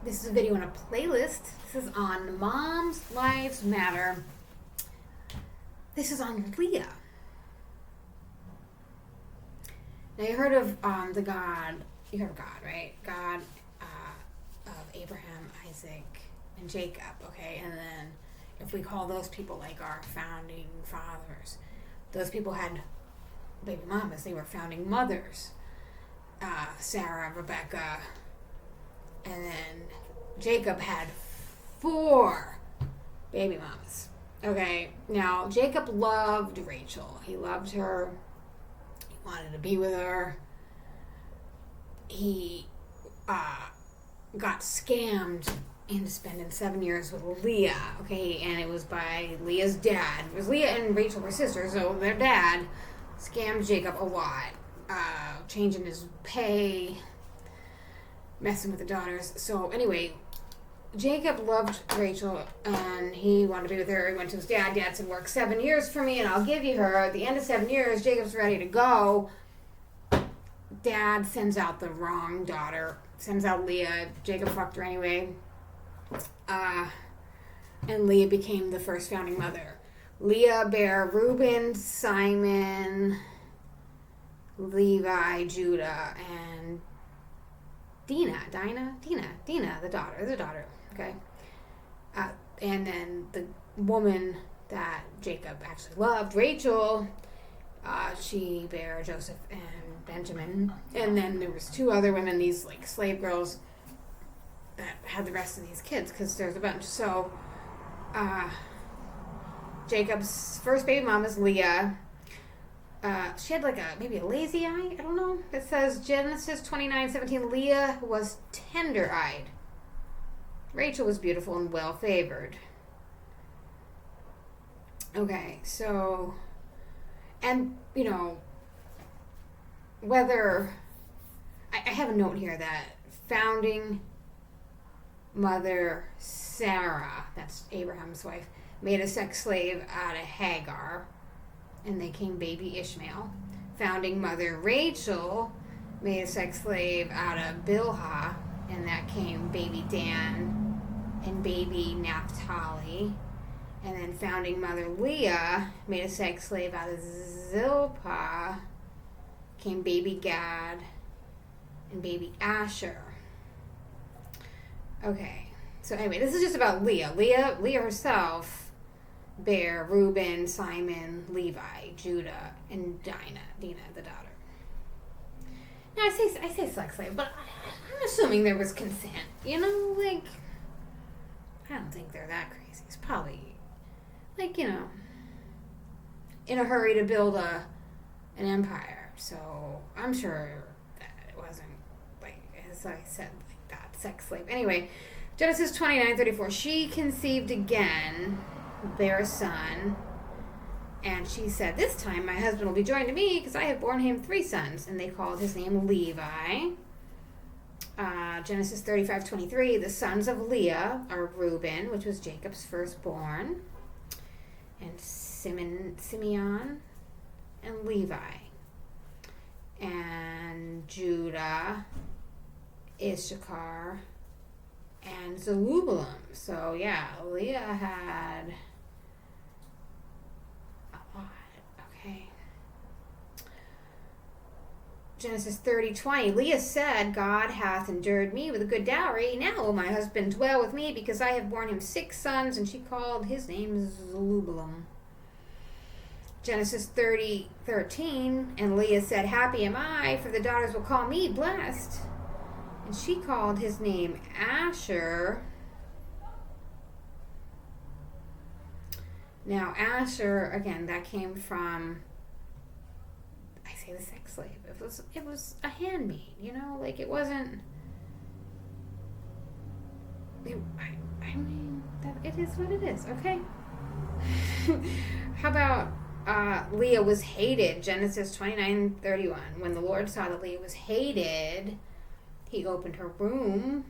This is a video in a playlist. This is on Moms Lives Matter. This is on Leah. Now you heard of the God, you heard of God, right? God of Abraham, Isaac, and Jacob, okay? And then if we call those people like our founding fathers, those people had baby mamas. They were founding mothers. Sarah, Rebecca, and then Jacob had 4 baby mamas. Okay, now Jacob loved Rachel. He loved her. He wanted to be with her. He got scammed into spending 7 years with Leah. Okay, and it was by Leah's dad. It was Leah and Rachel were sisters, so their dad scammed Jacob a lot, changing his pay, messing with the daughters. So anyway, Jacob loved Rachel and he wanted to be with her. He went to his dad. Dad said, work 7 years for me and I'll give you her. At the end of 7 years, Jacob's ready to go. Dad sends out the wrong daughter, sends out Leah. Jacob fucked her anyway. And Leah became the first founding mother. Leah bare Reuben, Simon, Levi, Judah, and Dina, the daughter, okay? And then the woman that Jacob actually loved, Rachel, she bare Joseph and Benjamin. And then there was 2 other women, these like slave girls, that had the rest of these kids, because there's a bunch. So, Jacob's first baby mom is Leah. She had like maybe a lazy eye. I don't know. It says Genesis 29:17. Leah was tender-eyed. Rachel was beautiful and well-favored. Okay, so, and you know, whether I have a note here that founding mother Sarah, that's Abraham's wife, made a sex slave out of Hagar, and they came baby Ishmael. Founding mother Rachel made a sex slave out of Bilhah, and that came baby Dan and baby Naphtali. And then founding mother Leah made a sex slave out of Zilpah, came baby Gad and baby Asher. Okay, so anyway, this is just about Leah. Leah herself bare Reuben, Simon, Levi, Judah, and Dina, the daughter. Now I say sex slave, but I'm assuming there was consent. You know, like, I don't think they're that crazy. It's probably, like, you know, in a hurry to build an empire. So I'm sure that it wasn't, like, as I said, like that, sex slave. Anyway, Genesis 29:34. She conceived again, bare a son, and she said, this time my husband will be joined to me because I have borne him 3 sons. And they called his name Levi. Genesis 35:23. The sons of Leah are Reuben, which was Jacob's firstborn, and Simeon and Levi, and Judah, Issachar, and Zebulun. So yeah, Leah had a lot. Okay. Genesis 30:20. Leah said, God hath endured me with a good dowry. Now will my husband dwell with me, because I have borne him 6 sons. And she called his name Zebulun. Genesis 30:13. And Leah said, happy am I, for the daughters will call me blessed. And she called his name Asher. Now Asher, again, that came from, I say the sex slave. It was a handmaid, you know, like it wasn't. I mean, that it is what it is. Okay. How about Leah was hated? Genesis 29:31. When the Lord saw that Leah was hated, he opened her womb.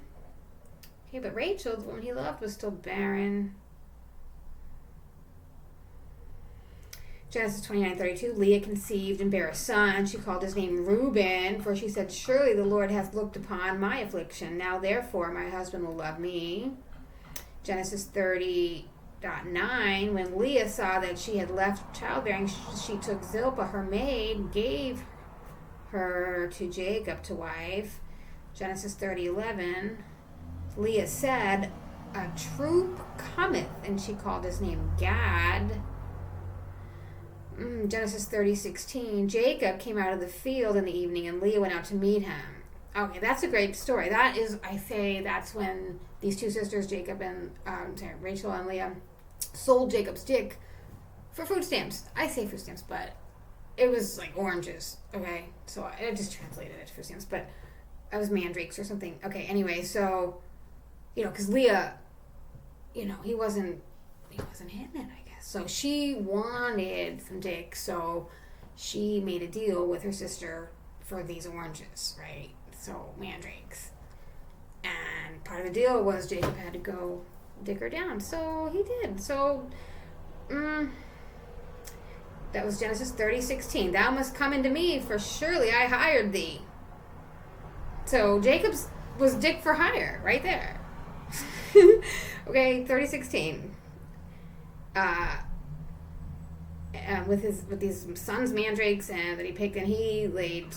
Okay, but Rachel, the woman he loved, was still barren. Genesis 29:32, Leah conceived and bare a son. She called his name Reuben, for she said, surely the Lord hath looked upon my affliction. Now therefore my husband will love me. Genesis 30:9, when Leah saw that she had left childbearing, she took Zilpah, her maid, gave her to Jacob to wife. Genesis 30:11, Leah said, a troop cometh, and she called his name Gad. Genesis 30:16, Jacob came out of the field in the evening, and Leah went out to meet him. Okay, that's a great story. That is, I say, that's when these two sisters, Jacob and Rachel and Leah, sold Jacob's dick for food stamps. I say food stamps, but it was like oranges. Okay, so I just translated it to food stamps, but it was mandrakes or something. Okay, anyway, so because Leah, he wasn't hitting it, I guess. So she wanted some dick, so she made a deal with her sister for these oranges, right? So mandrakes. And part of the deal was Jacob had to go dig her down. So he did. So that was Genesis 30:16. Thou must come into me, for surely I hired thee. So Jacob's was dick for hire right there. Okay, 30:16. With these sons mandrakes and that he picked, and he laid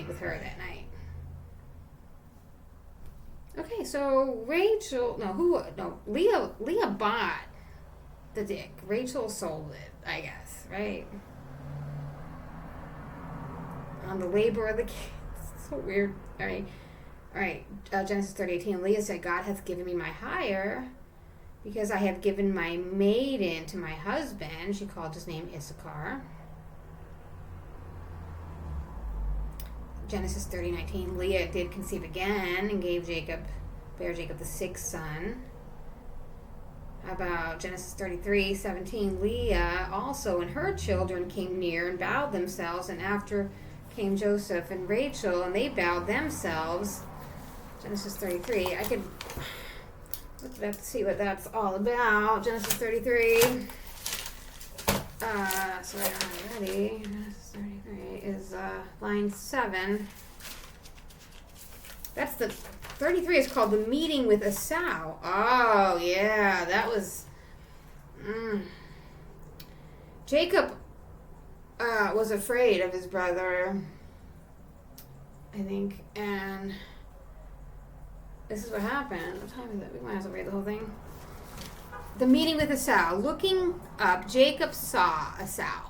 with her that night. Okay, so Leah bought the dick. Rachel sold it, I guess, right? On the labor of the kids. So weird. All right. Genesis 30:18. Leah said, God hath given me my hire, because I have given my maiden to my husband. She called his name Issachar. Genesis 30:19. Leah did conceive again and bare Jacob the sixth son. How about Genesis 33:17? Leah also and her children came near and bowed themselves, and after came Joseph and Rachel, and they bowed themselves. Genesis 33. I could let's see what that's all about. Genesis 33. So I have it ready. Genesis 33 is line 7. That's the 33 is called the meeting with Esau. Oh yeah, that was. Jacob was afraid of his brother, I think, and this is what happened. What time is it? We might as well read the whole thing. The meeting with Esau. Looking up, Jacob saw Esau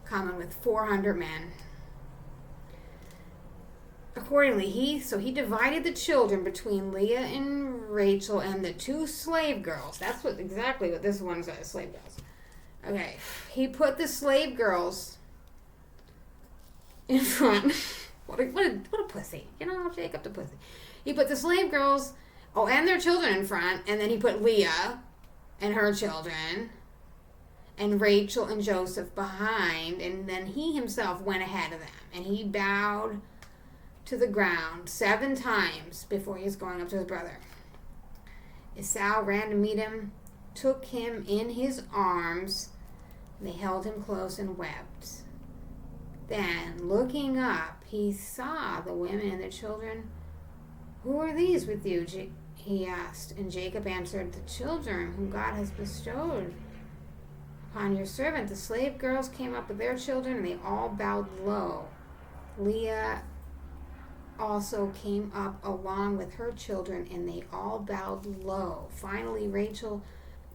coming with 400 men. Accordingly, he divided the children between Leah and Rachel and the two slave girls. That's exactly what this one says, slave girls. Okay, he put the slave girls in front. What a pussy. Jacob the pussy. He put the slave girls, and their children in front, and then he put Leah and her children, and Rachel and Joseph behind, and then he himself went ahead of them, and he bowed to the ground 7 times before he was going up to his brother. Esau ran to meet him, took him in his arms, and they held him close and wept. Then, looking up, he saw the women and the children. Who are these with you? He asked, and Jacob answered, the children whom God has bestowed upon your servant. The slave girls came up with their children, and they all bowed low. Leah also came up along with her children, and they all bowed low. Finally, Rachel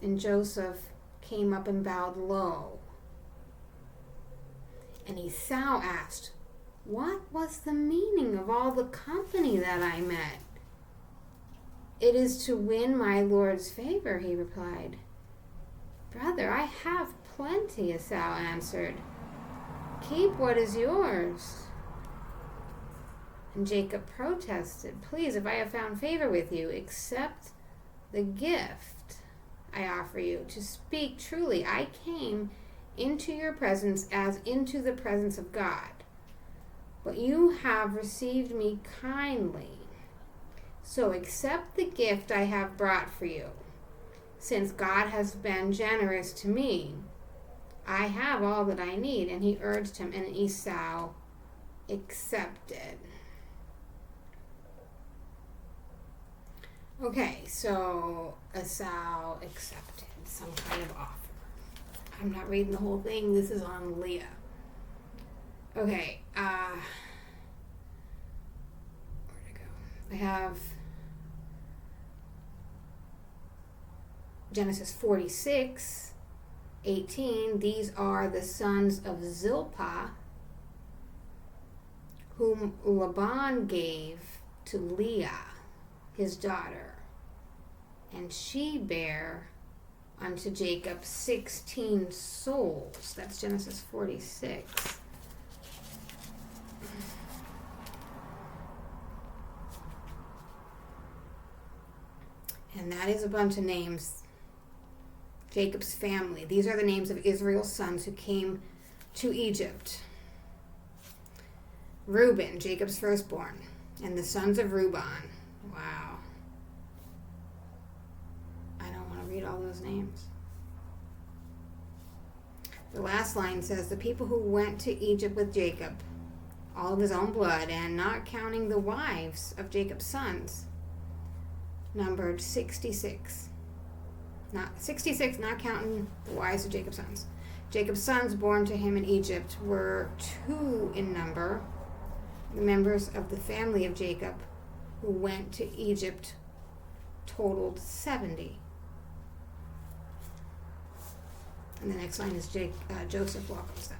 and Joseph came up and bowed low. And Esau asked, what was the meaning of all the company that I met? It is to win my Lord's favor, he replied. Brother, I have plenty, Esau answered. Keep what is yours. And Jacob protested, please, if I have found favor with you, accept the gift I offer you. To speak truly, I came into your presence as into the presence of God. But you have received me kindly. So accept the gift I have brought for you, since God has been generous to me. I have all that I need. And he urged him, and Esau accepted. Okay, so Esau accepted some kind of offer. I'm not reading the whole thing. This is on Leah. Okay, where'd it go? I have Genesis 46:18. These are the sons of Zilpah, whom Laban gave to Leah, his daughter, and she bare unto Jacob 16 souls. That's Genesis 46. And that is a bunch of names. Jacob's family. These are the names of Israel's sons who came to Egypt. Reuben, Jacob's firstborn, and the sons of Reuben. Wow. I don't want to read all those names. The last line says, the people who went to Egypt with Jacob, all of his own blood, and not counting the wives of Jacob's sons, numbered 66. Not counting the wives of Jacob's sons. Jacob's sons born to him in Egypt were 2 in number. The members of the family of Jacob who went to Egypt totaled 70. And the next line is Joseph welcomes them.